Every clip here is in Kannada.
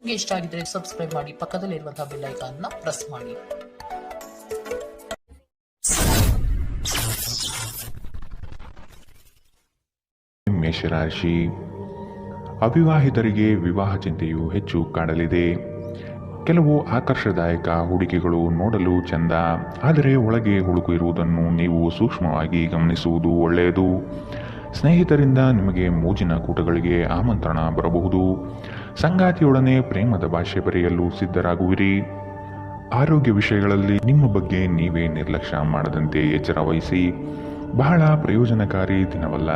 ನಿಮಗೆ ಇಷ್ಟ ಆಗಿದ್ರೆ ಸಬ್ಸ್ಕ್ರೈಬ್ ಮಾಡಿ, ಪಕ್ಕದಲ್ಲಿರುವಂತಹ ಬೆಲ್ ಐಕಾನ್ ನ ಪ್ರೆಸ್ ಮಾಡಿ. ಮೇಷರಾಶಿ. ಅವಿವಾಹಿತರಿಗೆ ವಿವಾಹ ಚಿಂತೆಯು ಹೆಚ್ಚು ಕಾಡಲಿದೆ. ಕೆಲವು ಆಕರ್ಷದಾಯಕ ಹೂಡಿಕೆಗಳು ನೋಡಲು ಚೆಂದ, ಆದರೆ ಒಳಗೆ ಹುಳುಕು ಇರುವುದನ್ನು ನೀವು ಸೂಕ್ಷ್ಮವಾಗಿ ಗಮನಿಸುವುದು ಒಳ್ಳೆಯದು. ಸ್ನೇಹಿತರಿಂದ ನಿಮಗೆ ಮೋಜಿನ ಕೂಟಗಳಿಗೆ ಆಮಂತ್ರಣ ಬರಬಹುದು. ಸಂಗಾತಿಯೊಡನೆ ಪ್ರೇಮದ ಭಾಷೆ ಬರೆಯಲು ಸಿದ್ಧರಾಗುವಿರಿ. ಆರೋಗ್ಯ ವಿಷಯಗಳಲ್ಲಿ ನಿಮ್ಮ ಬಗ್ಗೆ ನೀವೇ ನಿರ್ಲಕ್ಷ್ಯ ಮಾಡದಂತೆ ಎಚ್ಚರ ವಹಿಸಿ. ಬಹಳ ಪ್ರಯೋಜನಕಾರಿ ದಿನವಲ್ಲ,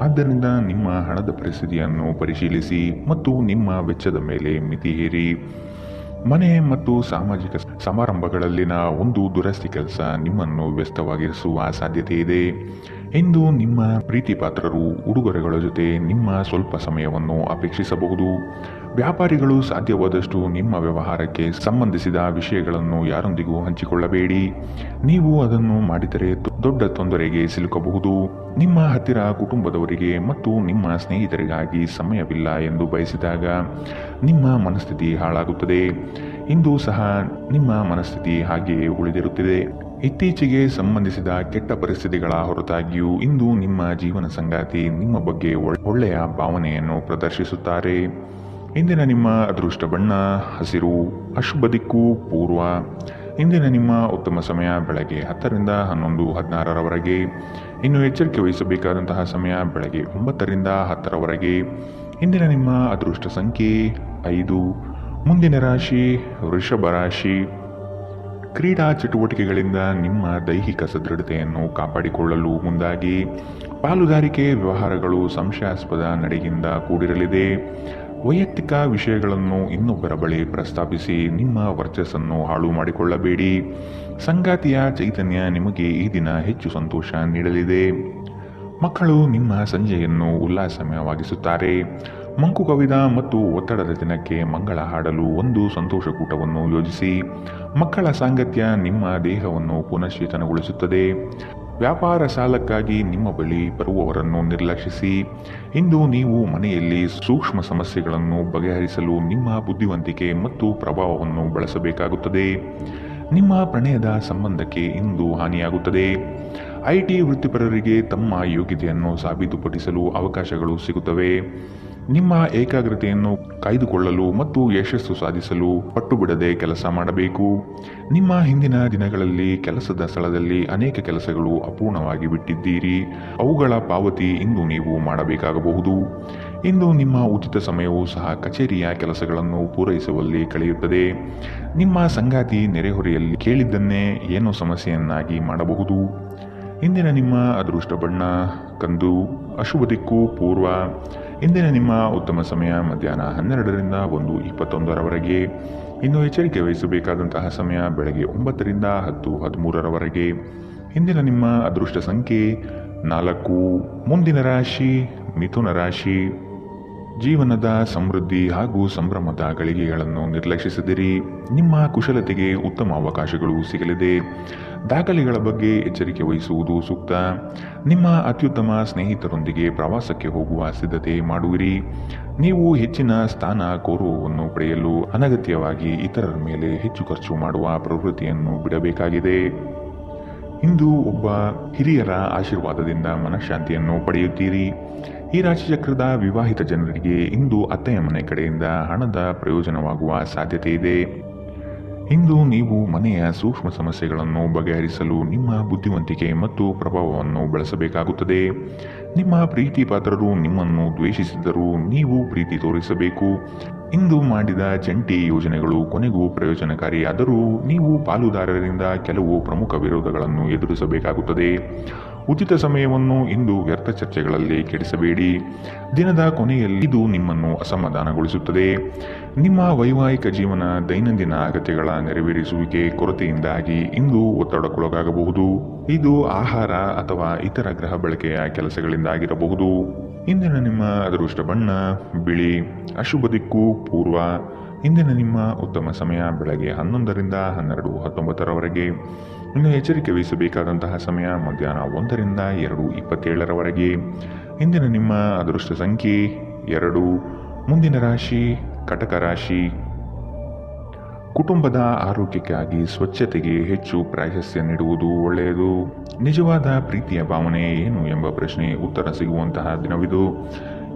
ಆದ್ದರಿಂದ ನಿಮ್ಮ ಹಣದ ಪರಿಸ್ಥಿತಿಯನ್ನು ಪರಿಶೀಲಿಸಿ ಮತ್ತು ನಿಮ್ಮ ವೆಚ್ಚದ ಮೇಲೆ ಮಿತಿ ಹೇರಿ. ಮನೆ ಮತ್ತು ಸಾಮಾಜಿಕ ಸಮಾರಂಭಗಳಲ್ಲಿನ ಒಂದು ದುರಸ್ತಿ ಕೆಲಸ ನಿಮ್ಮನ್ನು ವ್ಯಸ್ತವಾಗಿರಿಸುವ ಸಾಧ್ಯತೆ ಇದೆ. ಇಂದು ನಿಮ್ಮ ಪ್ರೀತಿ ಪಾತ್ರರು ಉಡುಗೊರೆಗಳ ಜೊತೆ ನಿಮ್ಮ ಸ್ವಲ್ಪ ಸಮಯವನ್ನು ಅಪೇಕ್ಷಿಸಬಹುದು. ವ್ಯಾಪಾರಿಗಳು ಸಾಧ್ಯವಾದಷ್ಟು ನಿಮ್ಮ ವ್ಯವಹಾರಕ್ಕೆ ಸಂಬಂಧಿಸಿದ ವಿಷಯಗಳನ್ನು ಯಾರೊಂದಿಗೂ ಹಂಚಿಕೊಳ್ಳಬೇಡಿ. ನೀವು ಅದನ್ನು ಮಾಡಿದರೆ ದೊಡ್ಡ ತೊಂದರೆಗೆ ಸಿಲುಕಬಹುದು. ನಿಮ್ಮ ಹತ್ತಿರ ಕುಟುಂಬದವರಿಗೆ ಮತ್ತು ನಿಮ್ಮ ಸ್ನೇಹಿತರಿಗಾಗಿ ಸಮಯವಿಲ್ಲ ಎಂದು ಬಯಸಿದಾಗ ನಿಮ್ಮ ಮನಸ್ಥಿತಿ ಹಾಳಾಗುತ್ತದೆ. ಇಂದು ಸಹ ನಿಮ್ಮ ಮನಸ್ಥಿತಿ ಹಾಗೆಯೇ ಉಳಿದಿರುತ್ತದೆ. ಇತ್ತೀಚೆಗೆ ಸಂಬಂಧಿಸಿದ ಕೆಟ್ಟ ಪರಿಸ್ಥಿತಿಗಳ ಹೊರತಾಗಿಯೂ ಇಂದು ನಿಮ್ಮ ಜೀವನ ಸಂಗಾತಿ ನಿಮ್ಮ ಬಗ್ಗೆ ಒಳ್ಳೆಯ ಭಾವನೆಯನ್ನು ಪ್ರದರ್ಶಿಸುತ್ತಾರೆ. ಇಂದಿನ ನಿಮ್ಮ ಅದೃಷ್ಟ ಬಣ್ಣ ಹಸಿರು, ಅಶುಭ ದಿಕ್ಕು ಪೂರ್ವ. ಇಂದಿನ ನಿಮ್ಮ ಉತ್ತಮ ಸಮಯ ಬೆಳಗ್ಗೆ 10 ರಿಂದ 11, 16ರವರೆಗೆ. ಇನ್ನು ಎಚ್ಚರಿಕೆ ವಹಿಸಬೇಕಾದಂತಹ ಸಮಯ ಬೆಳಗ್ಗೆ 9 ರಿಂದ 10ರವರೆಗೆ. ಇಂದಿನ ನಿಮ್ಮ ಅದೃಷ್ಟ ಸಂಖ್ಯೆ 5. ಮುಂದಿನ ರಾಶಿ ವೃಷಭ ರಾಶಿ. ಕ್ರೀಡಾ ಚಟುವಟಿಕೆಗಳಿಂದ ನಿಮ್ಮ ದೈಹಿಕ ಸದೃಢತೆಯನ್ನು ಕಾಪಾಡಿಕೊಳ್ಳಲು ಮುಂದಾಗಿ. ಪಾಲುದಾರಿಕೆ ವ್ಯವಹಾರಗಳು ಸಂಶಯಾಸ್ಪದ ನಡೆಯಿಂದ ಕೂಡಿರಲಿದೆ. ವೈಯಕ್ತಿಕ ವಿಷಯಗಳನ್ನು ಇನ್ನೊಬ್ಬರ ಬಳಿ ಪ್ರಸ್ತಾಪಿಸಿ ನಿಮ್ಮ ವರ್ಚಸ್ಸನ್ನು ಹಾಳು ಮಾಡಿಕೊಳ್ಳಬೇಡಿ. ಸಂಗಾತಿಯ ಚೈತನ್ಯ ನಿಮಗೆ ಈ ದಿನ ಹೆಚ್ಚು ಸಂತೋಷ ನೀಡಲಿದೆ. ಮಕ್ಕಳು ನಿಮ್ಮ ಸಂಜೆಯನ್ನು ಉಲ್ಲಾಸಮಯವಾಗಿಸುತ್ತಾರೆ. ಮಂಕು ಕವಿದ ಮತ್ತು ಒತ್ತಡದ ದಿನಕ್ಕೆ ಮಂಗಳ ಹಾಡಲು ಒಂದು ಸಂತೋಷಕೂಟವನ್ನು ಯೋಜಿಸಿ. ಮಕ್ಕಳ ಸಾಂಗತ್ಯ ನಿಮ್ಮ ದೇಹವನ್ನು ಪುನಶ್ಚೇತನಗೊಳಿಸುತ್ತದೆ. ವ್ಯಾಪಾರ ಸಾಲಕ್ಕಾಗಿ ನಿಮ್ಮ ಬಳಿ ಬರುವವರನ್ನು ನಿರ್ಲಕ್ಷಿಸಿ. ಇಂದು ನೀವು ಮನೆಯಲ್ಲಿ ಸೂಕ್ಷ್ಮ ಸಮಸ್ಯೆಗಳನ್ನು ಬಗೆಹರಿಸಲು ನಿಮ್ಮ ಬುದ್ಧಿವಂತಿಕೆ ಮತ್ತು ಪ್ರಭಾವವನ್ನು ಬಳಸಬೇಕಾಗುತ್ತದೆ. ನಿಮ್ಮ ಪ್ರಣಯದ ಸಂಬಂಧಕ್ಕೆ ಇಂದು ಹಾನಿಯಾಗುತ್ತದೆ. ಐಟಿ ವೃತ್ತಿಪರರಿಗೆ ತಮ್ಮ ಯೋಗ್ಯತೆಯನ್ನು ಸಾಬೀತುಪಡಿಸಲು ಅವಕಾಶಗಳು ಸಿಗುತ್ತವೆ. ನಿಮ್ಮ ಏಕಾಗ್ರತೆಯನ್ನು ಕಾಯ್ದುಕೊಳ್ಳಲು ಮತ್ತು ಯಶಸ್ಸು ಸಾಧಿಸಲು ಪಟ್ಟು ಬಿಡದೆ ಕೆಲಸ ಮಾಡಬೇಕು. ನಿಮ್ಮ ಹಿಂದಿನ ದಿನಗಳಲ್ಲಿ ಕೆಲಸದ ಸ್ಥಳದಲ್ಲಿ ಅನೇಕ ಕೆಲಸಗಳು ಅಪೂರ್ಣವಾಗಿ ಬಿಟ್ಟಿದ್ದೀರಿ. ಅವುಗಳ ಪಾವತಿ ಇಂದು ನೀವು ಮಾಡಬೇಕಾಗಬಹುದು. ಇಂದು ನಿಮ್ಮ ಉಚಿತ ಸಮಯವೂ ಸಹ ಕಚೇರಿಯ ಕೆಲಸಗಳನ್ನು ಪೂರೈಸುವಲ್ಲಿ ಕಳೆಯುತ್ತದೆ. ನಿಮ್ಮ ಸಂಗಾತಿ ನೆರೆಹೊರೆಯಲ್ಲಿ ಕೇಳಿದ್ದನ್ನೇ ಏನೋ ಸಮಸ್ಯೆಯನ್ನಾಗಿ ಮಾಡಬಹುದು. ಇಂದಿನ ನಿಮ್ಮ ಅದೃಷ್ಟ ಬಣ್ಣ ಕಂದು, ಅಶುಭ ದಿಕ್ಕು ಪೂರ್ವ. ಇಂದಿನ ನಿಮ್ಮ ಉತ್ತಮ ಸಮಯ ಮಧ್ಯಾಹ್ನ 12 ರಿಂದ 1:21ರವರೆಗೆ. ಇನ್ನು ಎಚ್ಚರಿಕೆ ವಹಿಸಬೇಕಾದಂತಹ ಸಮಯ ಬೆಳಗ್ಗೆ 9 ರಿಂದ 10:13ರವರೆಗೆ. ಇಂದಿನ ನಿಮ್ಮ ಅದೃಷ್ಟ ಸಂಖ್ಯೆ 4. ಮುಂದಿನ ರಾಶಿ ಮಿಥುನ ರಾಶಿ. ಜೀವನದ ಸಮೃದ್ಧಿ ಹಾಗೂ ಸಂಭ್ರಮದ ಗಳಿಗೆಗಳನ್ನು ನಿರ್ಲಕ್ಷಿಸದಿರಿ. ನಿಮ್ಮ ಕುಶಲತೆಗೆ ಉತ್ತಮ ಅವಕಾಶಗಳು ಸಿಗಲಿದೆ. ದಾಖಲೆಗಳ ಬಗ್ಗೆ ಎಚ್ಚರಿಕೆ ವಹಿಸುವುದು ಸೂಕ್ತ. ನಿಮ್ಮ ಅತ್ಯುತ್ತಮ ಸ್ನೇಹಿತರೊಂದಿಗೆ ಪ್ರವಾಸಕ್ಕೆ ಹೋಗುವ ಸಿದ್ಧತೆ ಮಾಡುವಿರಿ. ನೀವು ಹೆಚ್ಚಿನ ಸ್ಥಾನ ಗೌರವವನ್ನು ಪಡೆಯಲು ಅನಗತ್ಯವಾಗಿ ಇತರರ ಮೇಲೆ ಹೆಚ್ಚು ಖರ್ಚು ಮಾಡುವ ಪ್ರವೃತ್ತಿಯನ್ನು ಬಿಡಬೇಕಾಗಿದೆ. ಇಂದು ಒಬ್ಬ ಹಿರಿಯರ ಆಶೀರ್ವಾದದಿಂದ ಮನಃಶಾಂತಿಯನ್ನು ಪಡೆಯುತ್ತೀರಿ. ಈ ರಾಶಿಚಕ್ರದ ವಿವಾಹಿತ ಜನರಿಗೆ ಇಂದು ಅತ್ತೆಯ ಮನೆ ಕಡೆಯಿಂದ ಹಣದ ಪ್ರಯೋಜನವಾಗುವ ಸಾಧ್ಯತೆ ಇದೆ. ಇಂದು ನೀವು ಮನೆಯ ಸೂಕ್ಷ್ಮ ಸಮಸ್ಯೆಗಳನ್ನು ಬಗೆಹರಿಸಲು ನಿಮ್ಮ ಬುದ್ಧಿವಂತಿಕೆ ಮತ್ತು ಪ್ರಭಾವವನ್ನು ಬಳಸಬೇಕಾಗುತ್ತದೆ. ನಿಮ್ಮ ಪ್ರೀತಿ ಪಾತ್ರರು ನಿಮ್ಮನ್ನು ದ್ವೇಷಿಸಿದರೂ ನೀವು ಪ್ರೀತಿ ತೋರಿಸಬೇಕು. ಇಂದು ಮಾಡಿದ ಜಂಟಿ ಯೋಜನೆಗಳು ಕೊನೆಗೂ ಪ್ರಯೋಜನಕಾರಿಯಾದರೂ ನೀವು ಪಾಲುದಾರರಿಂದ ಕೆಲವು ಪ್ರಮುಖ ವಿರೋಧಗಳನ್ನು ಎದುರಿಸಬೇಕಾಗುತ್ತದೆ. ಉಚಿತ ಸಮಯವನ್ನು ಇಂದು ವ್ಯರ್ಥ ಚರ್ಚೆಗಳಲ್ಲಿ ಕೆಡಿಸಬೇಡಿ. ದಿನದ ಕೊನೆಯಲ್ಲಿ ಇದು ನಿಮ್ಮನ್ನು ಅಸಮಾಧಾನಗೊಳಿಸುತ್ತದೆ. ನಿಮ್ಮ ವೈವಾಹಿಕ ಜೀವನ ದೈನಂದಿನ ಅಗತ್ಯಗಳ ನೆರವೇರಿಸುವಿಕೆ ಕೊರತೆಯಿಂದಾಗಿ ಇಂದು ಒತ್ತಡಕ್ಕೊಳಗಾಗಬಹುದು. ಇದು ಆಹಾರ ಅಥವಾ ಇತರ ಗೃಹ ಬಳಕೆಯ ಕೆಲಸಗಳಿಂದಾಗಿರಬಹುದು. ಇಂದಿನ ನಿಮ್ಮ ಅದೃಷ್ಟ ಬಣ್ಣ ಬಿಳಿ, ಅಶುಭ ದಿಕ್ಕು ಪೂರ್ವ. ಇಂದಿನ ನಿಮ್ಮ ಉತ್ತಮ ಸಮಯ ಬೆಳಗ್ಗೆ 11 ರಿಂದ 12:19ರವರೆಗೆ. ಇನ್ನು ಎಚ್ಚರಿಕೆ ವಹಿಸಬೇಕಾದಂತಹ ಸಮಯ ಮಧ್ಯಾಹ್ನ 1 ರಿಂದ 2:27ರವರೆಗೆ. ಇಂದಿನ ನಿಮ್ಮ ಅದೃಷ್ಟ ಸಂಖ್ಯೆ 2. ಮುಂದಿನ ರಾಶಿ ಕಟಕ ರಾಶಿ. ಕುಟುಂಬದ ಆರೋಗ್ಯಕ್ಕಾಗಿ ಸ್ವಚ್ಛತೆಗೆ ಹೆಚ್ಚು ಪ್ರಾಶಸ್ತ್ಯ ನೀಡುವುದು ಒಳ್ಳೆಯದು. ನಿಜವಾದ ಪ್ರೀತಿಯ ಭಾವನೆ ಏನು ಎಂಬ ಪ್ರಶ್ನೆ ಉತ್ತರ ಸಿಗುವಂತಹ ದಿನವಿದು.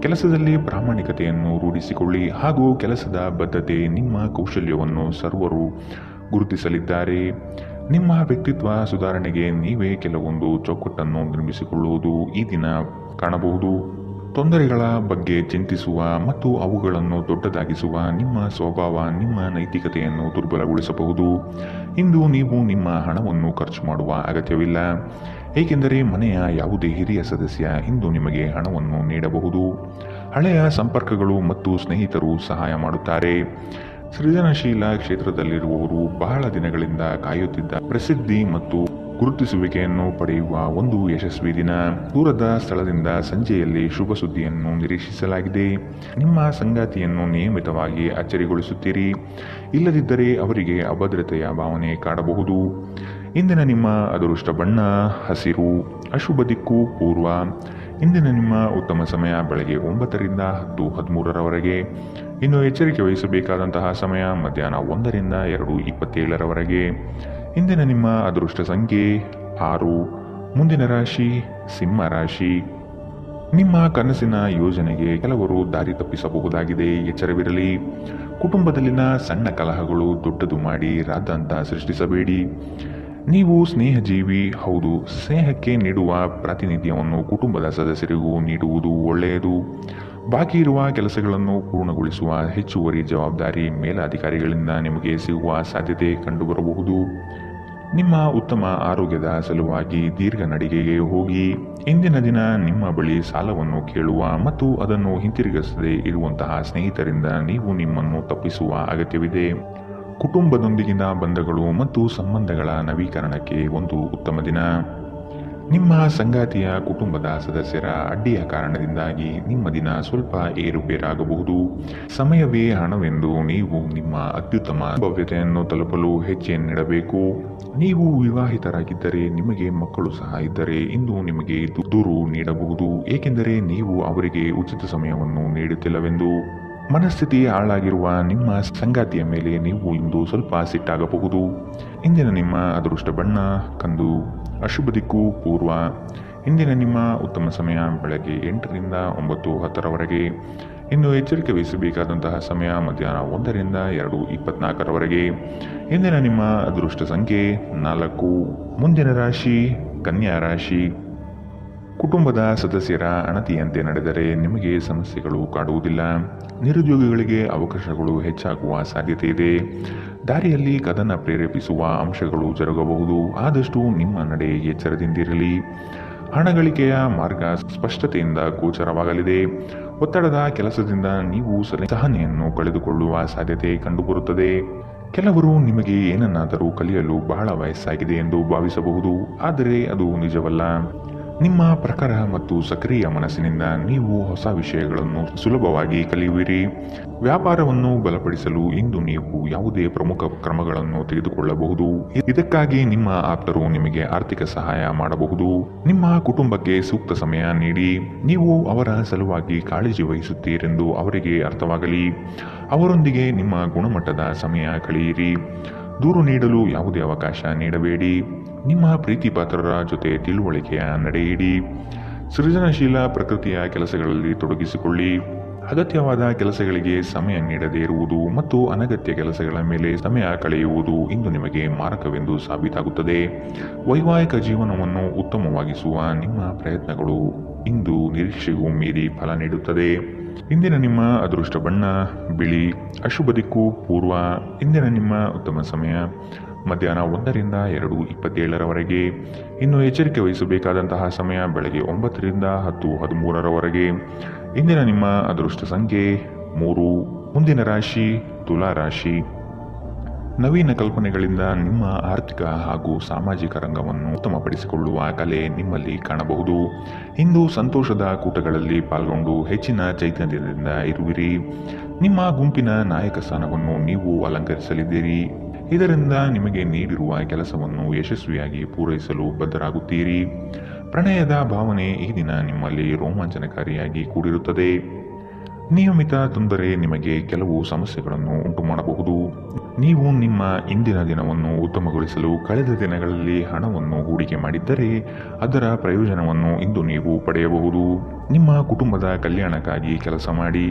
ಕೆಲಸದಲ್ಲಿ ಪ್ರಾಮಾಣಿಕತೆಯನ್ನು ರೂಢಿಸಿಕೊಳ್ಳಿ ಹಾಗೂ ಕೆಲಸದ ಬದ್ಧತೆ ನಿಮ್ಮ ಕೌಶಲ್ಯವನ್ನು ಸರ್ವರು ಗುರುತಿಸಲಿದ್ದಾರೆ. ನಿಮ್ಮ ವ್ಯಕ್ತಿತ್ವ ಸುಧಾರಣೆಗೆ ನೀವೇ ಕೆಲವೊಂದು ಚೌಕಟ್ಟನ್ನು ನಿರ್ಮಿಸಿಕೊಳ್ಳುವುದು ಈ ದಿನ ಕಾಣಬಹುದು. ತೊಂದರೆಗಳ ಬಗ್ಗೆ ಚಿಂತಿಸುವ ಮತ್ತು ಅವುಗಳನ್ನು ದೊಡ್ಡದಾಗಿಸುವ ನಿಮ್ಮ ಸ್ವಭಾವ ನಿಮ್ಮ ನೈತಿಕತೆಯನ್ನು ದುರ್ಬಲಗೊಳಿಸಬಹುದು. ಇಂದು ನೀವು ನಿಮ್ಮ ಹಣವನ್ನು ಖರ್ಚು ಮಾಡುವ ಅಗತ್ಯವಿಲ್ಲ, ಏಕೆಂದರೆ ಮನೆಯ ಯಾವುದೇ ಹಿರಿಯ ಸದಸ್ಯ ಇಂದು ನಿಮಗೆ ಹಣವನ್ನು ನೀಡಬಹುದು. ಹಳೆಯ ಸಂಪರ್ಕಗಳು ಮತ್ತು ಸ್ನೇಹಿತರು ಸಹಾಯ ಮಾಡುತ್ತಾರೆ. ಸೃಜನಶೀಲ ಕ್ಷೇತ್ರದಲ್ಲಿರುವವರು ಬಹಳ ದಿನಗಳಿಂದ ಕಾಯುತ್ತಿದ್ದ ಪ್ರಸಿದ್ಧಿ ಮತ್ತು ಗುರುತಿಸುವಿಕೆಯನ್ನು ಪಡೆಯುವ ಒಂದು ಯಶಸ್ವಿ ದಿನ. ದೂರದ ಸ್ಥಳದಿಂದ ಸಂಜೆಯಲ್ಲಿ ಶುಭ ಸುದ್ದಿಯನ್ನು ನಿರೀಕ್ಷಿಸಲಾಗಿದೆ. ನಿಮ್ಮ ಸಂಗಾತಿಯನ್ನು ನಿಯಮಿತವಾಗಿ ಅಚ್ಚರಿಗೊಳಿಸುತ್ತೀರಿ, ಇಲ್ಲದಿದ್ದರೆ ಅವರಿಗೆ ಅಭದ್ರತೆಯ ಭಾವನೆ ಕಾಡಬಹುದು. ಇಂದಿನ ನಿಮ್ಮ ಅದೃಷ್ಟ ಬಣ್ಣ ಹಸಿರು, ಅಶುಭ ದಿಕ್ಕು ಪೂರ್ವ. ಇಂದಿನ ನಿಮ್ಮ ಉತ್ತಮ ಸಮಯ ಬೆಳಗ್ಗೆ 9ರಿಂದ 10:13ರವರೆಗೆ. ಇನ್ನು ಎಚ್ಚರಿಕೆ ವಹಿಸಬೇಕಾದಂತಹ ಸಮಯ ಮಧ್ಯಾಹ್ನ 1ರಿಂದ 2:27ರವರೆಗೆ. ಇಂದಿನ ನಿಮ್ಮ ಅದೃಷ್ಟ ಸಂಖ್ಯೆ 6. ಮುಂದಿನ ರಾಶಿ ಸಿಂಹ ರಾಶಿ. ನಿಮ್ಮ ಕನಸಿನ ಯೋಜನೆಗೆ ಕೆಲವರು ದಾರಿ ತಪ್ಪಿಸಬಹುದಾಗಿದೆ, ಎಚ್ಚರವಿರಲಿ. ಕುಟುಂಬದಲ್ಲಿನ ಸಣ್ಣ ಕಲಹಗಳು ದೊಡ್ಡದು ಮಾಡಿ ರಾದ್ಧಾಂತ ಸೃಷ್ಟಿಸಬೇಡಿ. ನೀವು ಸ್ನೇಹಜೀವಿ, ಹೌದು. ಸ್ನೇಹಕ್ಕೆ ನೀಡುವ ಪ್ರಾತಿನಿಧ್ಯವನ್ನು ಕುಟುಂಬದ ಸದಸ್ಯರಿಗೂ ನೀಡುವುದು ಒಳ್ಳೆಯದು. ಬಾಕಿ ಇರುವ ಕೆಲಸಗಳನ್ನು ಪೂರ್ಣಗೊಳಿಸುವ ಹೆಚ್ಚುವರಿ ಜವಾಬ್ದಾರಿ ಮೇಲಾಧಿಕಾರಿಗಳಿಂದ ನಿಮಗೆ ಸಿಗುವ ಸಾಧ್ಯತೆ ಕಂಡುಬರಬಹುದು. ನಿಮ್ಮ ಉತ್ತಮ ಆರೋಗ್ಯದ ಸಲುವಾಗಿ ದೀರ್ಘ ನಡಿಗೆಗೆ ಹೋಗಿ. ಇಂದಿನ ದಿನ ನಿಮ್ಮ ಬಳಿ ಸಾಲವನ್ನು ಕೇಳುವ ಮತ್ತು ಅದನ್ನು ಹಿಂತಿರುಗಿಸದೇ ಇರುವಂತಹ ಸ್ನೇಹಿತರಿಂದ ನೀವು ನಿಮ್ಮನ್ನು ತಪ್ಪಿಸುವ ಅಗತ್ಯವಿದೆ. ಕುಟುಂಬದೊಂದಿಗಿನ ಬಂಧಗಳು ಮತ್ತು ಸಂಬಂಧಗಳ ನವೀಕರಣಕ್ಕೆ ಒಂದು ಉತ್ತಮ ದಿನ. ನಿಮ್ಮ ಸಂಗಾತಿಯ ಕುಟುಂಬದ ಸದಸ್ಯರ ಅಡ್ಡಿಯ ಕಾರಣದಿಂದಾಗಿ ನಿಮ್ಮ ದಿನ ಸ್ವಲ್ಪ ಏರುಪೇರಾಗಬಹುದು. ಸಮಯವೇ ಹಣವೆಂದು ನೀವು ನಿಮ್ಮ ಅತ್ಯುತ್ತಮ ಭವ್ಯತೆಯನ್ನು ತಲುಪಲು ಹೆಜ್ಜೆಯನ್ನಿಡಬೇಕು. ನೀವು ವಿವಾಹಿತರಾಗಿದ್ದರೆ ನಿಮಗೆ ಮಕ್ಕಳು ಸಹ ಇದ್ದರೆ ಇಂದು ನಿಮಗೆ ದೂರು ನೀಡಬಹುದು, ಏಕೆಂದರೆ ನೀವು ಅವರಿಗೆ ಉಚಿತ ಸಮಯವನ್ನು ನೀಡುತ್ತಿಲ್ಲವೆಂದು. ಮನಸ್ಥಿತಿ ಹಾಳಾಗಿರುವ ನಿಮ್ಮ ಸಂಗಾತಿಯ ಮೇಲೆ ನೀವು ಇಂದು ಸ್ವಲ್ಪ ಸಿಟ್ಟಾಗಬಹುದು. ಇಂದಿನ ನಿಮ್ಮ ಅದೃಷ್ಟ ಬಣ್ಣ ಕಂದು, ಅಶುಭ ದಿಕ್ಕು ಪೂರ್ವ. ಇಂದಿನ ನಿಮ್ಮ ಉತ್ತಮ ಸಮಯ ಬೆಳಗ್ಗೆ 8ರಿಂದ 9:10ರವರೆಗೆ. ಇನ್ನು ಎಚ್ಚರಿಕೆ ವಹಿಸಬೇಕಾದಂತಹ ಸಮಯ ಮಧ್ಯಾಹ್ನ 1ರಿಂದ 2:24ರವರೆಗೆ. ಇಂದಿನ ನಿಮ್ಮ ಅದೃಷ್ಟ ಸಂಖ್ಯೆ 4. ಮುಂದಿನ ರಾಶಿ ಕನ್ಯಾ ರಾಶಿ. ಕುಟುಂಬದ ಸದಸ್ಯರ ಅಣತಿಯಂತೆ ನಡೆದರೆ ನಿಮಗೆ ಸಮಸ್ಯೆಗಳು ಕಾಡುವುದಿಲ್ಲ. ನಿರುದ್ಯೋಗಿಗಳಿಗೆ ಅವಕಾಶಗಳು ಹೆಚ್ಚಾಗುವ ಸಾಧ್ಯತೆ ಇದೆ. ದಾರಿಯಲ್ಲಿ ಕದನ ಪ್ರೇರೇಪಿಸುವ ಅಂಶಗಳು ಜರುಗಬಹುದು, ಆದಷ್ಟು ನಿಮ್ಮ ನಡೆ ಎಚ್ಚರದಿಂದಿರಲಿ. ಹಣಗಳಿಕೆಯ ಮಾರ್ಗ ಸ್ಪಷ್ಟತೆಯಿಂದ ಗೋಚರವಾಗಲಿದೆ. ಒತ್ತಡದ ಕೆಲಸದಿಂದ ನೀವು ಸಹನೆಯನ್ನು ಕಳೆದುಕೊಳ್ಳುವ ಸಾಧ್ಯತೆ ಕಂಡುಬರುತ್ತದೆ. ಕೆಲವರು ನಿಮಗೆ ಏನನ್ನಾದರೂ ಕಲಿಯಲು ಬಹಳ ವಯಸ್ಸಾಗಿದೆ ಎಂದು ಭಾವಿಸಬಹುದು, ಆದರೆ ಅದು ನಿಜವಲ್ಲ. ನಿಮ್ಮ ಪ್ರಖರ ಮತ್ತು ಸಕ್ರಿಯ ಮನಸ್ಸಿನಿಂದ ನೀವು ಹೊಸ ವಿಷಯಗಳನ್ನು ಸುಲಭವಾಗಿ ಕಲಿಯುವಿರಿ. ವ್ಯಾಪಾರವನ್ನು ಬಲಪಡಿಸಲು ಇಂದು ನೀವು ಯಾವುದೇ ಪ್ರಮುಖ ಕ್ರಮಗಳನ್ನು ತೆಗೆದುಕೊಳ್ಳಬಹುದು. ಇದಕ್ಕಾಗಿ ನಿಮ್ಮ ಆಪ್ತರು ನಿಮಗೆ ಆರ್ಥಿಕ ಸಹಾಯ ಮಾಡಬಹುದು. ನಿಮ್ಮ ಕುಟುಂಬಕ್ಕೆ ಸೂಕ್ತ ಸಮಯ ನೀಡಿ. ನೀವು ಅವರ ಸಲುವಾಗಿ ಕಾಳಜಿ ವಹಿಸುತ್ತೀರೆಂದು ಅವರಿಗೆ ಅರ್ಥವಾಗಲಿ. ಅವರೊಂದಿಗೆ ನಿಮ್ಮ ಗುಣಮಟ್ಟದ ಸಮಯ ಕಳೆಯಿರಿ. ದೂರು ನೀಡಲು ಯಾವುದೇ ಅವಕಾಶ ನೀಡಬೇಡಿ. ನಿಮ್ಮ ಪ್ರೀತಿ ಪಾತ್ರರ ಜೊತೆ ತಿಳುವಳಿಕೆಯ ನಡೆಯಿರಿ. ಸೃಜನಶೀಲ ಪ್ರಕೃತಿಯ ಕೆಲಸಗಳಲ್ಲಿ ತೊಡಗಿಸಿಕೊಳ್ಳಿ. ಅಗತ್ಯವಾದ ಕೆಲಸಗಳಿಗೆ ಸಮಯ ನೀಡದೇ ಇರುವುದು ಮತ್ತು ಅನಗತ್ಯ ಕೆಲಸಗಳ ಮೇಲೆ ಸಮಯ ಕಳೆಯುವುದು ಇಂದು ನಿಮಗೆ ಮಾರಕವೆಂದು ಸಾಬೀತಾಗುತ್ತದೆ. ವೈವಾಹಿಕ ಜೀವನವನ್ನು ಉತ್ತಮವಾಗಿಸುವ ನಿಮ್ಮ ಪ್ರಯತ್ನಗಳು ಇಂದು ನಿರೀಕ್ಷೆಗೂ ಮೀರಿ ಫಲ ನೀಡುತ್ತದೆ. ಇಂದಿನ ನಿಮ್ಮ ಅದೃಷ್ಟ ಬಣ್ಣ ಬಿಳಿ, ಅಶುಭ ದಿಕ್ಕು ಪೂರ್ವ. ಇಂದಿನ ನಿಮ್ಮ ಉತ್ತಮ ಸಮಯ ಮಧ್ಯಾಹ್ನ 1ರಿಂದ 2:27ರವರೆಗೆ. ಇನ್ನು ಎಚ್ಚರಿಕೆ ವಹಿಸಬೇಕಾದಂತಹ ಸಮಯ ಬೆಳಗ್ಗೆ 9ರಿಂದ 10:13ರವರೆಗೆ. ಇಂದಿನ ನಿಮ್ಮ ಅದೃಷ್ಟ ಸಂಖ್ಯೆ 3. ಮುಂದಿನ ರಾಶಿ ತುಲಾ ರಾಶಿ. ನವೀನ ಕಲ್ಪನೆಗಳಿಂದ ನಿಮ್ಮ ಆರ್ಥಿಕ ಹಾಗೂ ಸಾಮಾಜಿಕ ರಂಗವನ್ನು ಉತ್ತಮಪಡಿಸಿಕೊಳ್ಳುವ ಕಲೆ ನಿಮ್ಮಲ್ಲಿ ಕಾಣಬಹುದು. ಇಂದು ಸಂತೋಷದ ಕೂಟಗಳಲ್ಲಿ ಪಾಲ್ಗೊಂಡು ಹೆಚ್ಚಿನ ಚೈತನ್ಯದಿಂದ ಇರುವಿರಿ. ನಿಮ್ಮ ಗುಂಪಿನ ನಾಯಕ ಸ್ಥಾನವನ್ನು ನೀವು ಅಲಂಕರಿಸಲಿದ್ದೀರಿ. ಇದರಿಂದ ನಿಮಗೆ ನೀಡಿರುವ ಕೆಲಸವನ್ನು ಯಶಸ್ವಿಯಾಗಿ ಪೂರೈಸಲು ಬದ್ಧರಾಗುತ್ತೀರಿ. ಪ್ರಣಯದ ಭಾವನೆ ಈ ದಿನ ನಿಮ್ಮಲ್ಲಿ ರೋಮಾಂಚನಕಾರಿಯಾಗಿ ಕೂಡಿರುತ್ತದೆ. ನಿಯಮಿತ ತೊಂದರೆ ನಿಮಗೆ ಕೆಲವು ಸಮಸ್ಯೆಗಳನ್ನು ಉಂಟು ಮಾಡಬಹುದು. ನೀವು ನಿಮ್ಮ ಇಂದಿನ ದಿನವನ್ನು ಉತ್ತಮಗೊಳಿಸಲು ಕಳೆದ ದಿನಗಳಲ್ಲಿ ಹಣವನ್ನು ಹೂಡಿಕೆ ಮಾಡಿದ್ದರೆ ಅದರ ಪ್ರಯೋಜನವನ್ನು ಇಂದು ನೀವು ಪಡೆಯಬಹುದು. ನಿಮ್ಮ ಕುಟುಂಬದ ಕಲ್ಯಾಣಕ್ಕಾಗಿ ಕೆಲಸ ಮಾಡಿ.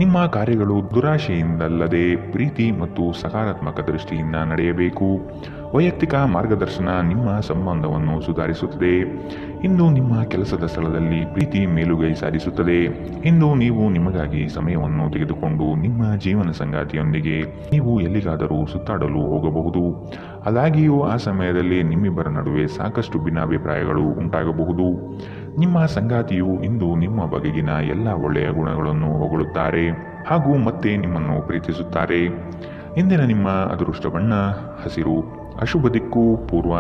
ನಿಮ್ಮ ಕಾರ್ಯಗಳು ದುರಾಶೆಯಿಂದಲ್ಲದೆ ಪ್ರೀತಿ ಮತ್ತು ಸಕಾರಾತ್ಮಕ ದೃಷ್ಟಿಯಿಂದ ನಡೆಯಬೇಕು. ವೈಯಕ್ತಿಕ ಮಾರ್ಗದರ್ಶನ ನಿಮ್ಮ ಸಂಬಂಧವನ್ನು ಸುಧಾರಿಸುತ್ತದೆ. ಇಂದು ನಿಮ್ಮ ಕೆಲಸದ ಸ್ಥಳದಲ್ಲಿ ಪ್ರೀತಿ ಮೇಲುಗೈ ಸಾಧಿಸುತ್ತದೆ. ಇಂದು ನೀವು ನಿಮಗಾಗಿ ಸಮಯವನ್ನು ತೆಗೆದುಕೊಂಡು ನಿಮ್ಮ ಜೀವನ ಸಂಗಾತಿಯೊಂದಿಗೆ ನೀವು ಎಲ್ಲಿಗಾದರೂ ಸುತ್ತಾಡಲು ಹೋಗಬಹುದು. ಆದಾಗ್ಯೂ ಆ ಸಮಯದಲ್ಲಿ ನಿಮ್ಮಿಬ್ಬರ ನಡುವೆ ಸಾಕಷ್ಟು ಭಿನ್ನಾಭಿಪ್ರಾಯಗಳು ಉಂಟಾಗಬಹುದು. ನಿಮ್ಮ ಸಂಗಾತಿಯು ಇಂದು ನಿಮ್ಮ ಬಗೆಗಿನ ಎಲ್ಲ ಒಳ್ಳೆಯ ಗುಣಗಳನ್ನು ಹೊಗಳುತ್ತಾರೆ ಹಾಗೂ ಮತ್ತೆ ನಿಮ್ಮನ್ನು ಪ್ರೀತಿಸುತ್ತಾರೆ. ಇಂದಿನ ನಿಮ್ಮ ಅದೃಷ್ಟ ಬಣ್ಣ ಹಸಿರು. ಅಶುಭ ದಿಕ್ಕು ಪೂರ್ವ.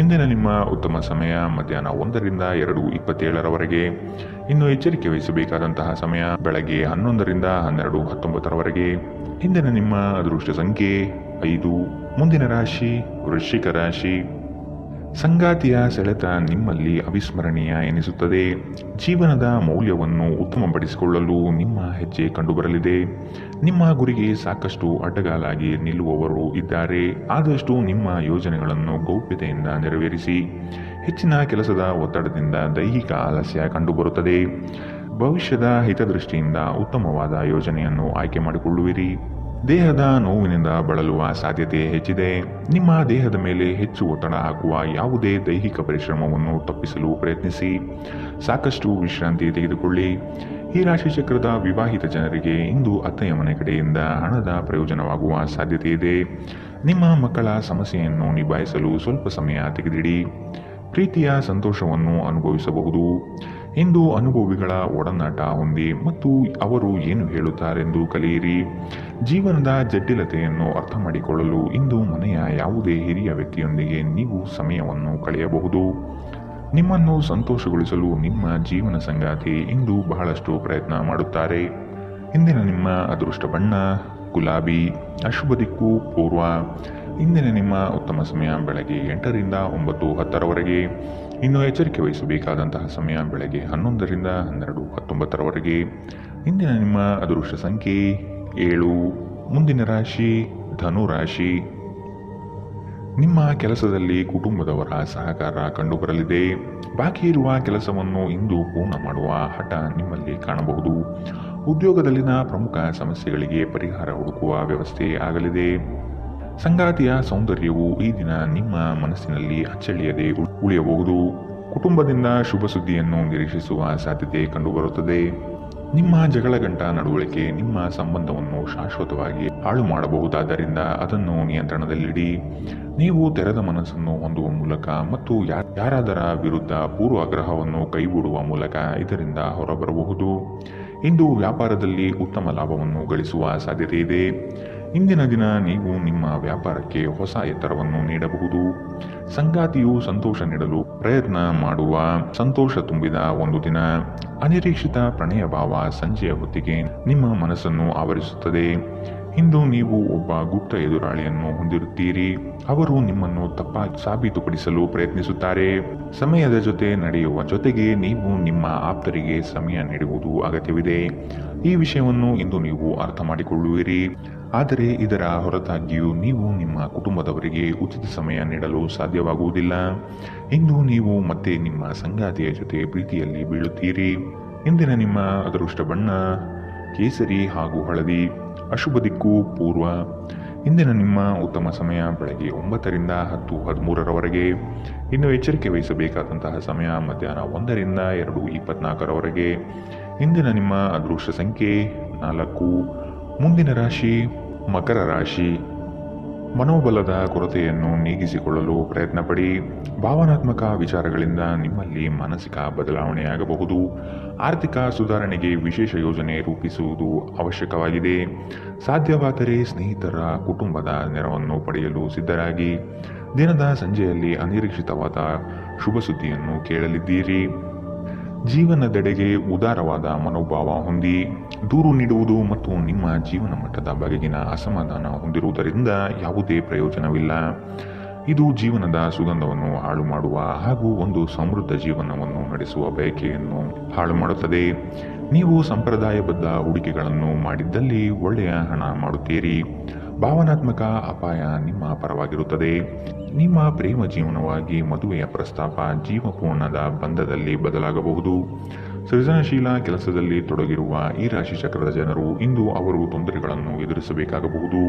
ಇಂದಿನ ನಿಮ್ಮ ಉತ್ತಮ ಸಮಯ ಮಧ್ಯಾಹ್ನ 1ರಿಂದ 2:27 ಇನ್ನು ಎಚ್ಚರಿಕೆ ವಹಿಸಬೇಕಾದಂತಹ ಸಮಯ ಬೆಳಗ್ಗೆ 11ರಿಂದ 12:19 ಇಂದಿನ ನಿಮ್ಮ ಅದೃಷ್ಟ ಸಂಖ್ಯೆ 5. ಮುಂದಿನ ರಾಶಿ ವೃಶ್ಚಿಕ ರಾಶಿ. ಸಂಗಾತಿಯ ಸೆಳೆತ ನಿಮ್ಮಲ್ಲಿ ಅವಿಸ್ಮರಣೀಯ ಎನಿಸುತ್ತದೆ. ಜೀವನದ ಮೌಲ್ಯವನ್ನು ಉತ್ತಮಪಡಿಸಿಕೊಳ್ಳಲು ನಿಮ್ಮ ಹೆಜ್ಜೆ ಕಂಡುಬರಲಿದೆ. ನಿಮ್ಮ ಗುರಿಗೆ ಸಾಕಷ್ಟು ಅಡ್ಡಗಾಲಾಗಿ ನಿಲ್ಲುವವರು ಇದ್ದಾರೆ. ಆದಷ್ಟು ನಿಮ್ಮ ಯೋಜನೆಗಳನ್ನು ಗೌಪ್ಯತೆಯಿಂದ ನೆರವೇರಿಸಿ. ಹೆಚ್ಚಿನ ಕೆಲಸದ ಒತ್ತಡದಿಂದ ದೈಹಿಕ ಆಲಸ್ಯ ಕಂಡುಬರುತ್ತದೆ. ಭವಿಷ್ಯದ ಹಿತದೃಷ್ಟಿಯಿಂದ ಉತ್ತಮವಾದ ಯೋಜನೆಯನ್ನು ಆಯ್ಕೆ ಮಾಡಿಕೊಳ್ಳುವಿರಿ. ದೇಹದ ನೋವಿನಿಂದ ಬಳಲುವ ಸಾಧ್ಯತೆ ಹೆಚ್ಚಿದೆ. ನಿಮ್ಮ ದೇಹದ ಮೇಲೆ ಹೆಚ್ಚು ಒತ್ತಡ ಹಾಕುವ ಯಾವುದೇ ದೈಹಿಕ ಪರಿಶ್ರಮವನ್ನು ತಪ್ಪಿಸಲು ಪ್ರಯತ್ನಿಸಿ. ಸಾಕಷ್ಟು ವಿಶ್ರಾಂತಿ ತೆಗೆದುಕೊಳ್ಳಿ. ಈ ರಾಶಿ ಚಕ್ರದ ವಿವಾಹಿತ ಜನರಿಗೆ ಇಂದು ಅತ್ತೆಯ ಮನೆ ಕಡೆಯಿಂದ ಹಣದ ಪ್ರಯೋಜನವಾಗುವ ಸಾಧ್ಯತೆ ಇದೆ. ನಿಮ್ಮ ಮಕ್ಕಳ ಸಮಸ್ಯೆಯನ್ನು ನಿಭಾಯಿಸಲು ಸ್ವಲ್ಪ ಸಮಯ ತೆಗೆದಿಡಿ. ಪ್ರೀತಿಯ ಸಂತೋಷವನ್ನು ಅನುಭವಿಸಬಹುದು. ಇಂದು ಅನುಭವಿಗಳ ಒಡನಾಟ ಹೊಂದಿ ಮತ್ತು ಅವರು ಏನು ಹೇಳುತ್ತಾರೆಂದು ಕಲಿಯಿರಿ. ಜೀವನದ ಜಟಿಲತೆಯನ್ನು ಅರ್ಥ ಮಾಡಿಕೊಳ್ಳಲು ಇಂದು ಮನೆಯ ಯಾವುದೇ ಹಿರಿಯ ವ್ಯಕ್ತಿಯೊಂದಿಗೆ ನೀವು ಸಮಯವನ್ನು ಕಳೆಯಬಹುದು. ನಿಮ್ಮನ್ನು ಸಂತೋಷಗೊಳಿಸಲು ನಿಮ್ಮ ಜೀವನ ಸಂಗಾತಿ ಇಂದು ಬಹಳಷ್ಟು ಪ್ರಯತ್ನ ಮಾಡುತ್ತಾರೆ. ಇಂದಿನ ನಿಮ್ಮ ಅದೃಷ್ಟ ಬಣ್ಣ ಗುಲಾಬಿ. ಅಶುಭ ದಿಕ್ಕು ಪೂರ್ವ. ಇಂದಿನ ನಿಮ್ಮ ಉತ್ತಮ ಸಮಯ ಬೆಳಗ್ಗೆ 8ರಿಂದ 9:10 ಇನ್ನು ಎಚ್ಚರಿಕೆ ವಹಿಸಬೇಕಾದಂತಹ ಸಮಯ ಬೆಳಗ್ಗೆ 11ರಿಂದ 12:19 ಇಂದಿನ ನಿಮ್ಮ ಅದೃಷ್ಟ ಸಂಖ್ಯೆ 7. ಮುಂದಿನ ರಾಶಿ ಧನು ರಾಶಿ. ನಿಮ್ಮ ಕೆಲಸದಲ್ಲಿ ಕುಟುಂಬದವರ ಸಹಕಾರ ಕಂಡುಬರಲಿದೆ. ಬಾಕಿ ಇರುವ ಕೆಲಸವನ್ನು ಇಂದು ಪೂರ್ಣ ಮಾಡುವ ಹಠ ನಿಮ್ಮಲ್ಲಿ ಕಾಣಬಹುದು. ಉದ್ಯೋಗದಲ್ಲಿನ ಪ್ರಮುಖ ಸಮಸ್ಯೆಗಳಿಗೆ ಪರಿಹಾರ ಹುಡುಕುವ ವ್ಯವಸ್ಥೆ ಆಗಲಿದೆ. ಸಂಗಾತಿಯ ಸೌಂದರ್ಯವು ಈ ದಿನ ನಿಮ್ಮ ಮನಸ್ಸಿನಲ್ಲಿ ಅಚ್ಚಳಿಯದೆ ಉಳಿಯಬಹುದು. ಕುಟುಂಬದಿಂದ ಶುಭ ಸುದ್ದಿಯನ್ನು ನಿರೀಕ್ಷಿಸುವ ಸಾಧ್ಯತೆ ಕಂಡುಬರುತ್ತದೆ. ನಿಮ್ಮ ಜಗಳಗಂಟ ನಡವಳಿಕೆ ನಿಮ್ಮ ಸಂಬಂಧವನ್ನು ಶಾಶ್ವತವಾಗಿ ಹಾಳು ಮಾಡಬಹುದಾದ್ದರಿಂದ ಅದನ್ನು ನಿಯಂತ್ರಣದಲ್ಲಿಡಿ. ನೀವು ತೆರೆದ ಮನಸ್ಸನ್ನು ಹೊಂದುವ ಮೂಲಕ ಮತ್ತು ಯಾರಾದರ ವಿರುದ್ಧ ಪೂರ್ವಾಗ್ರಹವನ್ನು ಕೈಬಿಡುವ ಮೂಲಕ ಇದರಿಂದ ಹೊರಬರಬಹುದು. ಇಂದು ವ್ಯಾಪಾರದಲ್ಲಿ ಉತ್ತಮ ಲಾಭವನ್ನು ಗಳಿಸುವ ಸಾಧ್ಯತೆ ಇದೆ. ಇಂದಿನ ದಿನ ನೀವು ನಿಮ್ಮ ವ್ಯಾಪಾರಕ್ಕೆ ಹೊಸ ಎತ್ತರವನ್ನು ನೀಡಬಹುದು. ಸಂಗಾತಿಯು ಸಂತೋಷ ನೀಡಲು ಪ್ರಯತ್ನ ಮಾಡುವ ಸಂತೋಷ ತುಂಬಿದ ಒಂದು ದಿನ. ಅನಿರೀಕ್ಷಿತ ಪ್ರಣಯ ಭಾವ ಸಂಜೆಯ ಹೊತ್ತಿಗೆ ನಿಮ್ಮ ಮನಸ್ಸನ್ನು ಆವರಿಸುತ್ತದೆ. ಇಂದು ನೀವು ಒಬ್ಬ ಗುಪ್ತ ಎದುರಾಳಿಯನ್ನು ಹೊಂದಿರುತ್ತೀರಿ. ಅವರು ನಿಮ್ಮನ್ನು ತಪ್ಪಾಗಿ ಸಾಬೀತುಪಡಿಸಲು ಪ್ರಯತ್ನಿಸುತ್ತಾರೆ. ಸಮಯದ ಜೊತೆ ನಡೆಯುವ ಜೊತೆಗೆ ನೀವು ನಿಮ್ಮ ಆಪ್ತರಿಗೆ ಸಮಯ ನೀಡುವುದು ಅಗತ್ಯವಿದೆ. ಈ ವಿಷಯವನ್ನು ಇಂದು ನೀವು ಅರ್ಥ ಮಾಡಿಕೊಳ್ಳುವಿರಿ. ಆದರೆ ಇದರ ಹೊರತಾಗಿಯೂ ನೀವು ನಿಮ್ಮ ಕುಟುಂಬದವರಿಗೆ ಉಚಿತ ಸಮಯ ನೀಡಲು ಸಾಧ್ಯವಾಗುವುದಿಲ್ಲ. ಇಂದು ನೀವು ಮತ್ತೆ ನಿಮ್ಮ ಸಂಗಾತಿಯ ಜೊತೆ ಪ್ರೀತಿಯಲ್ಲಿ ಬೀಳುತ್ತೀರಿ. ಇಂದಿನ ನಿಮ್ಮ ಅದೃಷ್ಟ ಬಣ್ಣ ಕೇಸರಿ ಹಾಗೂ ಹಳದಿ. ಅಶುಭ ದಿಕ್ಕು ಪೂರ್ವ. ಇಂದಿನ ನಿಮ್ಮ ಉತ್ತಮ ಸಮಯ ಬೆಳಗ್ಗೆ 9ರಿಂದ 10:13 ಇನ್ನು ಎಚ್ಚರಿಕೆ ವಹಿಸಬೇಕಾದಂತಹ ಸಮಯ ಮಧ್ಯಾಹ್ನ 1ರಿಂದ 2:24 ಇಂದಿನ ನಿಮ್ಮ ಅದೃಷ್ಟ ಸಂಖ್ಯೆ 4. ಮುಂದಿನ ರಾಶಿ ಮಕರ ರಾಶಿ. ಮನೋಬಲದ ಕೊರತೆಯನ್ನು ನೀಗಿಸಿಕೊಳ್ಳಲು ಪ್ರಯತ್ನಪಡಿ. ಭಾವನಾತ್ಮಕ ವಿಚಾರಗಳಿಂದ ನಿಮ್ಮಲ್ಲಿ ಮಾನಸಿಕ ಬದಲಾವಣೆಯಾಗಬಹುದು. ಆರ್ಥಿಕ ಸುಧಾರಣೆಗೆ ವಿಶೇಷ ಯೋಜನೆ ರೂಪಿಸುವುದು ಅವಶ್ಯಕವಾಗಿದೆ. ಸಾಧ್ಯವಾದರೆ ಸ್ನೇಹಿತರ ಕುಟುಂಬದ ನೆರವನ್ನು ಪಡೆಯಲು ಸಿದ್ಧರಾಗಿ. ದಿನದ ಸಂಜೆಯಲ್ಲಿ ಅನಿರೀಕ್ಷಿತವಾದ ಶುಭ ಸುದ್ದಿಯನ್ನು ಕೇಳಲಿದ್ದೀರಿ. ಜೀವನದೆಡೆಗೆ ಉದಾರವಾದ ಮನೋಭಾವ ಹೊಂದಿ. ದೂರು ನೀಡುವುದು ಮತ್ತು ನಿಮ್ಮ ಜೀವನ ಮಟ್ಟದ ಬಗೆಗಿನ ಅಸಮಾಧಾನ ಹೊಂದಿರುವುದರಿಂದ ಯಾವುದೇ ಪ್ರಯೋಜನವಿಲ್ಲ. ಇದು ಜೀವನದ ಸುಗಂಧವನ್ನು ಹಾಳು ಮಾಡುವ ಹಾಗೂ ಒಂದು ಸಮೃದ್ಧ ಜೀವನವನ್ನು ನಡೆಸುವ ಬಯಕೆಯನ್ನು ಹಾಳು ಮಾಡುತ್ತದೆ. ನೀವು ಸಂಪ್ರದಾಯಬದ್ಧ ಹೂಡಿಕೆಗಳನ್ನು ಮಾಡಿದ್ದಲ್ಲಿ ಒಳ್ಳೆಯ ಹಣ ಮಾಡುತ್ತೀರಿ. ಭಾವನಾತ್ಮಕ ಅಪಾಯ ನಿಮ್ಮ ಪರವಾಗಿರುತ್ತದೆ. ನಿಮ್ಮ ಪ್ರೇಮ ಜೀವನವಾಗಿ ಮದುವೆಯ ಪ್ರಸ್ತಾಪ ಜೀವಪೂರ್ಣದ ಬಂಧದಲ್ಲಿ ಬದಲಾಗಬಹುದು. ಸೃಜನಶೀಲ ಕೆಲಸದಲ್ಲಿ ತೊಡಗಿರುವ ಈ ರಾಶಿ ಚಕ್ರದ ಜನರು ಇಂದು ಅವರು ತೊಂದರೆಗಳನ್ನು ಎದುರಿಸಬೇಕಾಗಬಹುದು.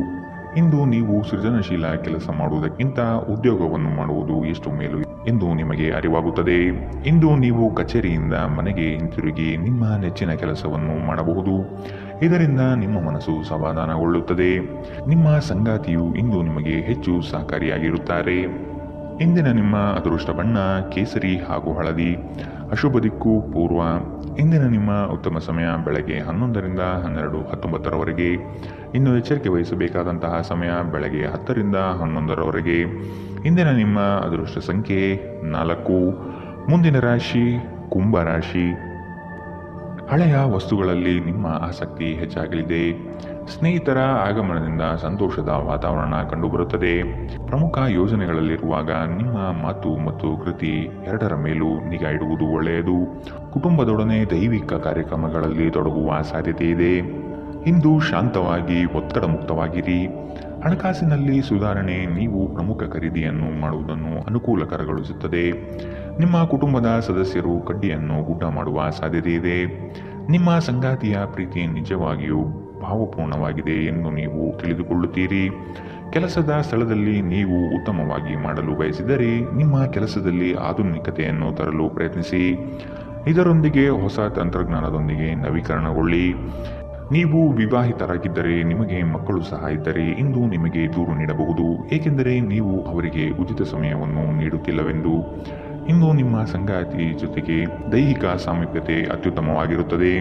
ಇಂದು ನೀವು ಸೃಜನಶೀಲ ಕೆಲಸ ಮಾಡುವುದಕ್ಕಿಂತ ಉದ್ಯೋಗವನ್ನು ಮಾಡುವುದು ಎಷ್ಟು ಮೇಲು ಎಂದು ನಿಮಗೆ ಅರಿವಾಗುತ್ತದೆ. ಇಂದು ನೀವು ಕಚೇರಿಯಿಂದ ಮನೆಗೆ ಹಿಂತಿರುಗಿ ನಿಮ್ಮ ನೆಚ್ಚಿನ ಕೆಲಸವನ್ನು ಮಾಡಬಹುದು. ಇದರಿಂದ ನಿಮ್ಮ ಮನಸ್ಸು ಸಮಾಧಾನಗೊಳ್ಳುತ್ತದೆ. ನಿಮ್ಮ ಸಂಗಾತಿಯು ಇಂದು ನಿಮಗೆ ಹೆಚ್ಚು ಸಹಕಾರಿಯಾಗಿರುತ್ತಾರೆ. ಇಂದಿನ ನಿಮ್ಮ ಅದೃಷ್ಟ ಬಣ್ಣ ಕೇಸರಿ ಹಾಗೂ ಹಳದಿ. ಅಶುಭ ದಿಕ್ಕು ಪೂರ್ವ. ಇಂದಿನ ನಿಮ್ಮ ಉತ್ತಮ ಸಮಯ ಬೆಳಗ್ಗೆ 11ರಿಂದ 12:19ರವರೆಗೆ. ಇನ್ನು ಎಚ್ಚರಿಕೆ ವಹಿಸಬೇಕಾದಂತಹ ಸಮಯ ಬೆಳಗ್ಗೆ 10ರಿಂದ 11ರವರೆಗೆ. ಇಂದಿನ ನಿಮ್ಮ ಅದೃಷ್ಟ ಸಂಖ್ಯೆ 4. ಮುಂದಿನ ರಾಶಿ ಕುಂಭ ರಾಶಿ. ಹಳೆಯ ವಸ್ತುಗಳಲ್ಲಿ ನಿಮ್ಮ ಆಸಕ್ತಿ ಹೆಚ್ಚಾಗಲಿದೆ. ಸ್ನೇಹಿತರ ಆಗಮನದಿಂದ ಸಂತೋಷದ ವಾತಾವರಣ ಕಂಡುಬರುತ್ತದೆ. ಪ್ರಮುಖ ಯೋಜನೆಗಳಲ್ಲಿರುವಾಗ ನಿಮ್ಮ ಮಾತು ಮತ್ತು ಕೃತಿ ಎರಡರ ಮೇಲೂ ನಿಗಾ ಇಡುವುದು ಒಳ್ಳೆಯದು. ಕುಟುಂಬದೊಡನೆ ದೈವಿಕ ಕಾರ್ಯಕ್ರಮಗಳಲ್ಲಿ ತೊಡಗುವ ಸಾಧ್ಯತೆ ಇದೆ. ಇಂದು ಶಾಂತವಾಗಿ ಒತ್ತಡ ಮುಕ್ತವಾಗಿರಿ. ಹಣಕಾಸಿನಲ್ಲಿ ಸುಧಾರಣೆ. ನೀವು ಪ್ರಮುಖ ಖರೀದಿಯನ್ನು ಮಾಡುವುದನ್ನು ಅನುಕೂಲಕರಗೊಳಿಸುತ್ತದೆ. ನಿಮ್ಮ ಕುಟುಂಬದ ಸದಸ್ಯರು ಕಡ್ಡಿಯನ್ನು ಗುಡ್ಡ ಮಾಡುವ ಸಾಧ್ಯತೆ ಇದೆ. ನಿಮ್ಮ ಸಂಗಾತಿಯ ಪ್ರೀತಿ ನಿಜವಾಗಿಯೂ ಭಾವಪೂರ್ಣವಾಗಿದೆ ಎಂದು ನೀವು ತಿಳಿದುಕೊಳ್ಳುತ್ತೀರಿ. ಕೆಲಸದ ಸ್ಥಳದಲ್ಲಿ ನೀವು ಉತ್ತಮವಾಗಿ ಮಾಡಲು ಬಯಸಿದರೆ ನಿಮ್ಮ ಕೆಲಸದಲ್ಲಿ ಆಧುನಿಕತೆಯನ್ನು ತರಲು ಪ್ರಯತ್ನಿಸಿ. ಇದರೊಂದಿಗೆ ಹೊಸ ತಂತ್ರಜ್ಞಾನದೊಂದಿಗೆ ನವೀಕರಣಗೊಳ್ಳಿ. ನೀವು ವಿವಾಹಿತರಾಗಿದ್ದರೆ ನಿಮಗೆ ಮಕ್ಕಳು ಸಹ ಇದ್ದರೆ ಇಂದು ನಿಮಗೆ ದೂರು ನೀಡಬಹುದು, ಏಕೆಂದರೆ ನೀವು ಅವರಿಗೆ ಉಚಿತ ಸಮಯವನ್ನು ನೀಡುತ್ತಿಲ್ಲವೆಂದು. ಇಂದು ನಿಮ್ಮ ಸಂಗಾತಿ ಜೊತೆಗೆ ದೈಹಿಕ ಸಾಮೀಪ್ಯತೆ ಅತ್ಯುತ್ತಮವಾಗಿರುತ್ತದೆ.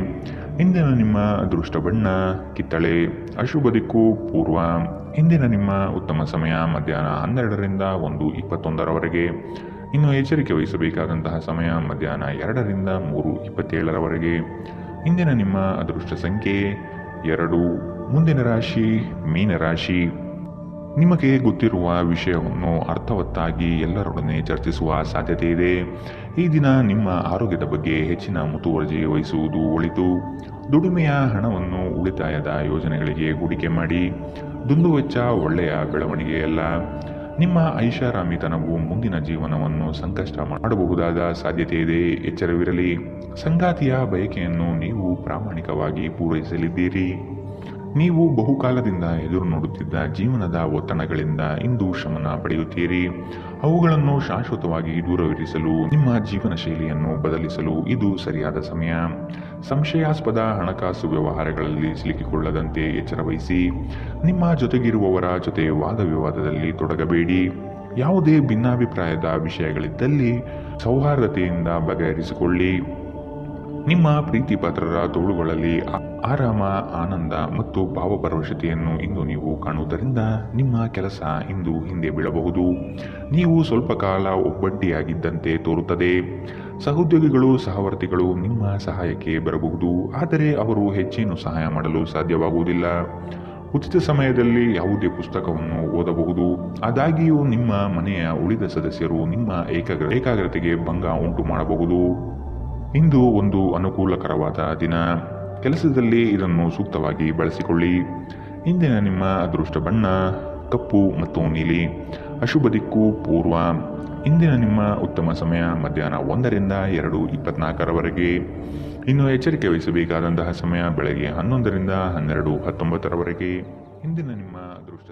ಇಂದಿನ ನಿಮ್ಮ ಅದೃಷ್ಟ ಬಣ್ಣ ಕಿತ್ತಳೆ. ಅಶುಭ ದಿಕ್ಕು ಪೂರ್ವ. ಇಂದಿನ ನಿಮ್ಮ ಉತ್ತಮ ಸಮಯ ಮಧ್ಯಾಹ್ನ 12ರಿಂದ 1:21ರವರೆಗೆ. ಇನ್ನು ಎಚ್ಚರಿಕೆ ವಹಿಸಬೇಕಾದಂತಹ ಸಮಯ ಮಧ್ಯಾಹ್ನ 2ರಿಂದ 3:27ರವರೆಗೆ. ಇಂದಿನ ನಿಮ್ಮ ಅದೃಷ್ಟ ಸಂಖ್ಯೆ 2. ಮುಂದಿನ ರಾಶಿ ಮೀನರಾಶಿ. ನಿಮಗೆ ಗೊತ್ತಿರುವ ವಿಷಯವನ್ನು ಅರ್ಥವತ್ತಾಗಿ ಎಲ್ಲರೊಡನೆ ಚರ್ಚಿಸುವ ಸಾಧ್ಯತೆ ಇದೆ. ಈ ದಿನ ನಿಮ್ಮ ಆರೋಗ್ಯದ ಬಗ್ಗೆ ಹೆಚ್ಚಿನ ಮುತುವರ್ಜಿ ವಹಿಸುವುದು ಒಳಿತು. ದುಡಿಮೆಯ ಹಣವನ್ನು ಉಳಿತಾಯದ ಯೋಜನೆಗಳಿಗೆ ಹೂಡಿಕೆ ಮಾಡಿ. ದುಂದುವೆಚ್ಚ ಒಳ್ಳೆಯ ಬೆಳವಣಿಗೆಯಲ್ಲ. ನಿಮ್ಮ ಐಷಾರಾಮಿತನವು ಮುಂದಿನ ಜೀವನವನ್ನು ಸಂಕಷ್ಟ ಮಾಡಬಹುದಾದ ಸಾಧ್ಯತೆ ಇದೆ. ಎಚ್ಚರವಿರಲಿ. ಸಂಗಾತಿಯ ಬಯಕೆಯನ್ನು ನೀವು ಪ್ರಾಮಾಣಿಕವಾಗಿ ಪೂರೈಸಲಿದ್ದೀರಿ. ನೀವು ಬಹುಕಾಲದಿಂದ ಎದುರು ನೋಡುತ್ತಿದ್ದ ಜೀವನದ ಒತ್ತಡಗಳಿಂದ ಇಂದು ಶಮನ ಪಡೆಯುತ್ತೀರಿ. ಅವುಗಳನ್ನು ಶಾಶ್ವತವಾಗಿ ದೂರವಿರಿಸಲು ನಿಮ್ಮ ಜೀವನ ಶೈಲಿಯನ್ನು ಬದಲಿಸಲು ಇದು ಸರಿಯಾದ ಸಮಯ. ಸಂಶಯಾಸ್ಪದ ಹಣಕಾಸು ವ್ಯವಹಾರಗಳಲ್ಲಿ ಸಿಲುಕಿಕೊಳ್ಳದಂತೆ ಎಚ್ಚರವಹಿಸಿ. ನಿಮ್ಮ ಜೊತೆಗಿರುವವರ ಜೊತೆ ವಾದ ವಿವಾದದಲ್ಲಿ ತೊಡಗಬೇಡಿ. ಯಾವುದೇ ಭಿನ್ನಾಭಿಪ್ರಾಯದ ವಿಷಯಗಳಿದ್ದಲ್ಲಿ ಸೌಹಾರ್ದತೆಯಿಂದ ಬಗೆಹರಿಸಿಕೊಳ್ಳಿ. ನಿಮ್ಮ ಪ್ರೀತಿ ಪಾತ್ರರ ತೋಳುಗಳಲ್ಲಿ ಆರಾಮ, ಆನಂದ ಮತ್ತು ಭಾವಪರವಶತೆಯನ್ನು ಇಂದು ನೀವು ಕಾಣುವುದರಿಂದ ನಿಮ್ಮ ಕೆಲಸ ಇಂದು ಹಿಂದೆ ಬೀಳಬಹುದು. ನೀವು ಸ್ವಲ್ಪ ಕಾಲ ಒಬ್ಬಂಟಿಯಾಗಿದ್ದಂತೆ ತೋರುತ್ತದೆ. ಸಹೋದ್ಯೋಗಿಗಳು, ಸಹವರ್ತಿಗಳು ನಿಮ್ಮ ಸಹಾಯಕ್ಕೆ ಬರಬಹುದು, ಆದರೆ ಅವರು ಹೆಚ್ಚೇನು ಸಹಾಯ ಮಾಡಲು ಸಾಧ್ಯವಾಗುವುದಿಲ್ಲ. ಉಚಿತ ಸಮಯದಲ್ಲಿ ಯಾವುದೇ ಪುಸ್ತಕವನ್ನು ಓದಬಹುದು. ಆದಾಗ್ಯೂ ನಿಮ್ಮ ಮನೆಯ ಉಳಿದ ಸದಸ್ಯರು ನಿಮ್ಮ ಏಕಾಗ್ರತೆಗೆ ಭಂಗ ಉಂಟು ಮಾಡಬಹುದು. ಇಂದು ಒಂದು ಅನುಕೂಲಕರವಾದ ದಿನ. ಕೆಲಸದಲ್ಲಿ ಇದನ್ನು ಸೂಕ್ತವಾಗಿ ಬಳಸಿಕೊಳ್ಳಿ. ಇಂದಿನ ನಿಮ್ಮ ಅದೃಷ್ಟ ಬಣ್ಣ ಕಪ್ಪು ಮತ್ತು ನೀಲಿ. ಅಶುಭ ದಿಕ್ಕು ಪೂರ್ವ. ಇಂದಿನ ನಿಮ್ಮ ಉತ್ತಮ ಸಮಯ ಮಧ್ಯಾಹ್ನ 1ರಿಂದ 2:24ರವರೆಗೆ. ಇನ್ನು ಎಚ್ಚರಿಕೆ ವಹಿಸಬೇಕಾದಂತಹ ಸಮಯ ಬೆಳಗ್ಗೆ 11ರಿಂದ 12:19ರವರೆಗೆ. ಇಂದಿನ ನಿಮ್ಮ ಅದೃಷ್ಟ